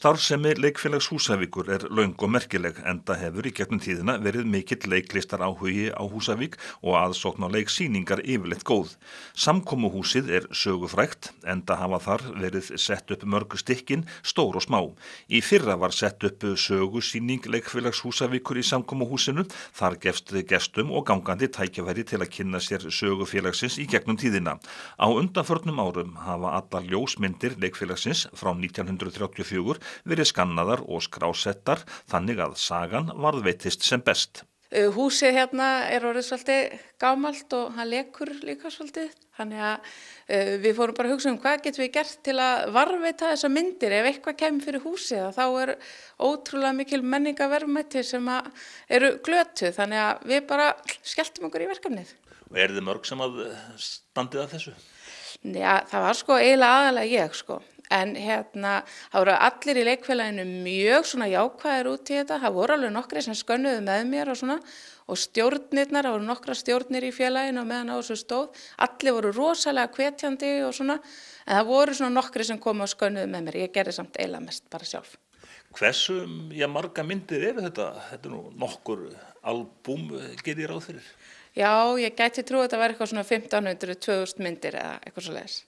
Starfsemi Leikfélags Húsavíkur löng og merkileg enda hefur í gegnum tíðina verið mikill leiklistaráhugi á Húsavík og aðsókn á leiksýningar yfirleitt góð. Samkomuhúsið sögufrægt enda hafa þar verið sett upp mörg stykkin, stór og smá. Í fyrra var sett upp sögusýning Leikfélags Húsavíkur í samkomuhúsinu. Þar gefst gestum og gangandi tækifæri til að kynna sér sögufélagsins í gegnum tíðina. Á undanförnum árum hafa allar ljósmyndir Leikfélagsins frá 1934 verið skannaðar og skrásettar þannig að sagan varðveitist sem best. Húsið hérna orðið svolítið gamalt og hann lekur líka svolítið. Þannig að við fórum bara að hugsa hvað getum við gert til að varðveita þessar myndir. Ef eitthvað kemur fyrir húsið þá ótrúlega mikil menningarverðmæti sem eru glötuð. Þannig að við bara skelltum okkur í verkefnið. Og þið mörg sem að standið að þessu? Já, það var eiginlega aðalega ég En það voru allir í leikfélaginu mjög svona jákvæðir út í þetta. Það voru alveg nokkri sem skönnuðu með mér og stjórnirnar, það voru nokkra stjórnir í félaginu og meðan á þessu stóð. Allir voru rosalega hvetjandi en það voru svona nokkri sem komu og skönnuðu með mér. Ég gerði samt eiginlega mest bara sjálf. Hversu marga myndir þetta? Þetta nú nokkur albúm, get ég ráð fyrir? Já, ég gæti trú að þetta var eitthvað svona 1500-2000 myndir eða eitthvað svoleiðis.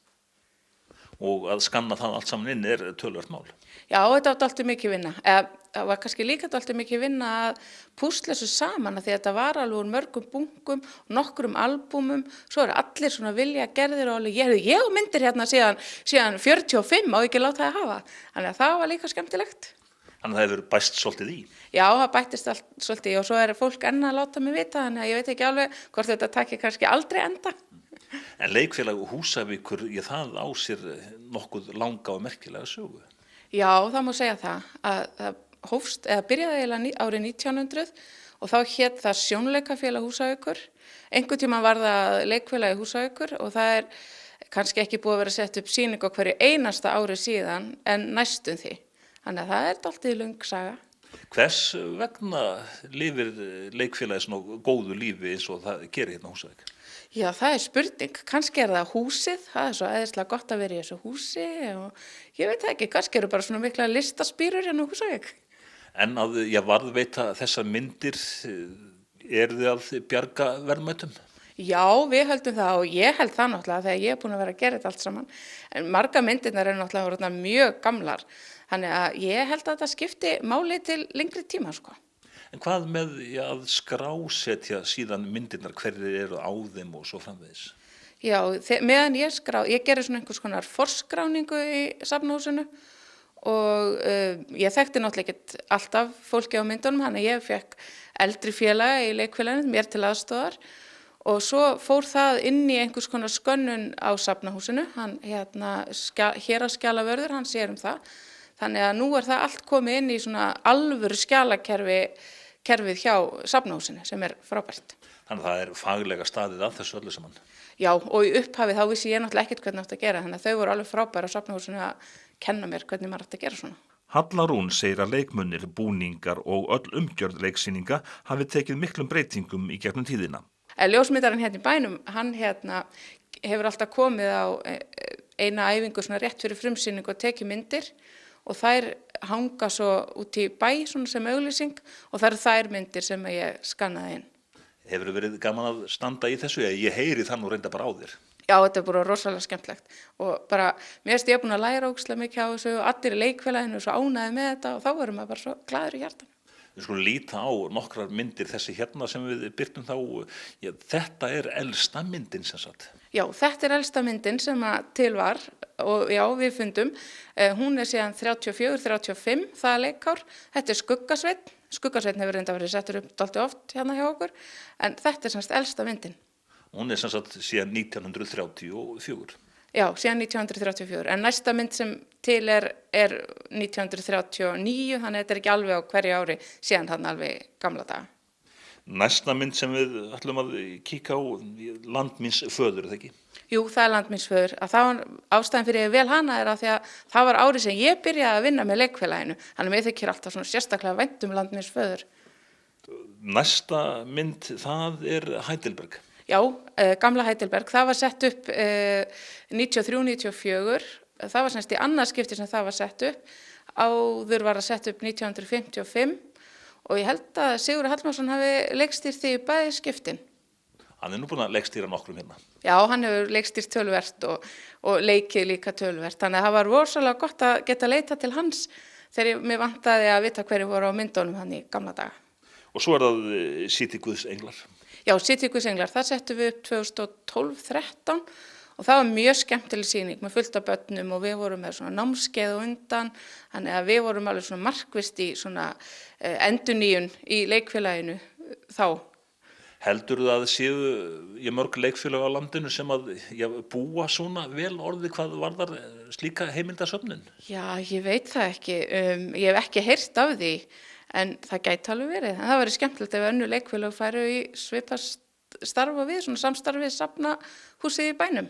Og að skanna það allt saman inn töluvert mál. Já, þetta var dálítið mikið vinna. Það var kannski líka dálítið mikið vinna að púsla þessu saman því að þetta var alveg úr mörgum bunkum og nokkrum albúmum. Svo allir svona vilja gerðir og alveg, ég á myndir hérna síðan 45 og ekki láta það hafa. Þannig að það var líka skemmtilegt. Þannig að það hefur bæst svolítið í? Já, það bættist allt svolítið og svo fólk enn að láta mig vita þannig að ég veit ekki alveg hvort þetta taki kannski aldrei enda. En Leikfélag Húsavíkur, það á sér nokkuð langa og merkilega sögu. Já, það má segja það. Það byrjaði eiginlega árið 1900 og þá hét það Sjónleikafélag Húsavíkur. Einhvern tíma var það Leikfélagi Húsavíkur og það kannski ekki búið að vera sett upp sýning á hverju einasta ári síðan en næstum því. Þannig að það dálítið löng saga. Hvers vegna lifir Leikfélagi svona góðu lífi eins og það gerir hérna á Húsavík? Já, það spurning. Kannski það húsið. Það svo æðislega gott að vera í þessu húsi og ég veit ekki, kannski eru bara svona mikla listaspírur hérna á Húsavík. En að varðveita þessar myndir, þið að bjarga verðmætum? Já, við höldum það og ég held það náttúrulega þegar ég búin að vera að gera þetta allt saman. En marga myndirnar náttúrulega mjög gamlar. Þannig að ég held að þetta skipti máli til lengri tíma, En hvað með að skrásetja síðan myndirnar, hverjir eru á þeim og svo framvegis? Já, meðan ég gerði svona einhvers konar forskráningu í safnahúsinu og ég þekkti náttúrulega ekki alltaf fólki á myndunum, þannig að ég fekk eldri félaga í leikfélaginu, mér til aðstoðar og svo fór það inn í einhvers konar skönnun á safnahúsinu, hann héraðsskjalavörður, hann sér það. Þannig að nú það allt komið inn í svona alvöru skjalakerfið hjá safnahúsinu sem frábært. Þannig að það faglega staðið að þessu öllu saman? Já, og í upphafið þá vissi ég náttúrulega ekkert hvernig átti að gera, þannig að þau voru alveg frábæra á safnahúsinu að kenna mér hvernig maður átti að gera svona. Halla Rún segir að leikmunir, búningar og öll umgjörð leiksýninga hafi tekið miklum breytingum í gegnum tíðina. Ljósmyndarinn hérna í bænum, hann hefur alltaf komið á eina æfingu svona rétt fyrir frumsýningu og tekið myndir og þær hanga svo út í bæ svona sem auglýsing og það þær myndir sem ég skannaði inn. Hefur verið gaman að standa í þessu? Ég heyri það nú reynda bara á þér. Já, þetta bara rosalega skemmtlegt og bara mér finnst ég búin að læra ógeðslega mikið á þessu og allir í leikfélaginu svo ánægðir með þetta og þá verður maður bara svo glaður í hjartanu. Við skulum líta á nokkrar myndir þessi hérna sem við birtum þá. Þetta elsta myndin sem sagt. Já, þetta elsta myndin sem til var og já, við fundum. Hún síðan 34-35, það leikár. Þetta Skuggasveinn. Skuggasveinn hefur reynda verið settur upp dálítið oft hérna hjá okkur. En þetta semst elsta myndin. Hún sem sagt síðan 1934. Já, síðan 1934, en næsta mynd sem til 1939, þannig að þetta ekki alveg á hverju ári, síðan þarna alveg gamla daga. Næsta mynd sem við ætlum að kíka á, Land míns föður, ekki? Jú, það Land míns föður. Ástæðan fyrir ég vel hana að því að það var árið sem ég byrjaði að vinna með leikfélaginu, þannig að mér þykir alltaf svona sérstaklega vænt Land míns föður. Næsta mynd, það Heidelberg. Já, gamla Heidelberg, það var sett upp 93-94, það var semst í annað skipti sem það var sett upp. Áður var að sett upp 1955 og ég held að Sigurður Hallmarsson hafi leikstýrt því bæði skiptin. Hann nú búinn að leikstýra nokkrum hérna. Já, hann hefur leikstýrt töluvert og leikið líka töluvert. Þannig að það var rosalega gott að geta leita til hans þegar mér vantaði að vita hverju voru á myndunum hann í gamla daga. Og svo það City Guðs englar. Já, City Guðs englar, það settum við upp 2012-13 og það var mjög skemmtileg sýning með fullt af börnum og við vorum með svona námskeið og undan, þannig að við vorum alveg svona markvisst í svona endurnýjun í leikfélaginu þá. Heldurðu að séu mörg leikfélag á landinu sem að búa svona vel orðið hvað varðar slíka heimildasöfnun? Já, ég veit það ekki. Ég hef ekki heyrt af því, en það gæti alveg verið. En það væri skemmtilegt ef önnur leikfélag færu í svipað starfa við, svona samstarfið safnahúsið í bænum.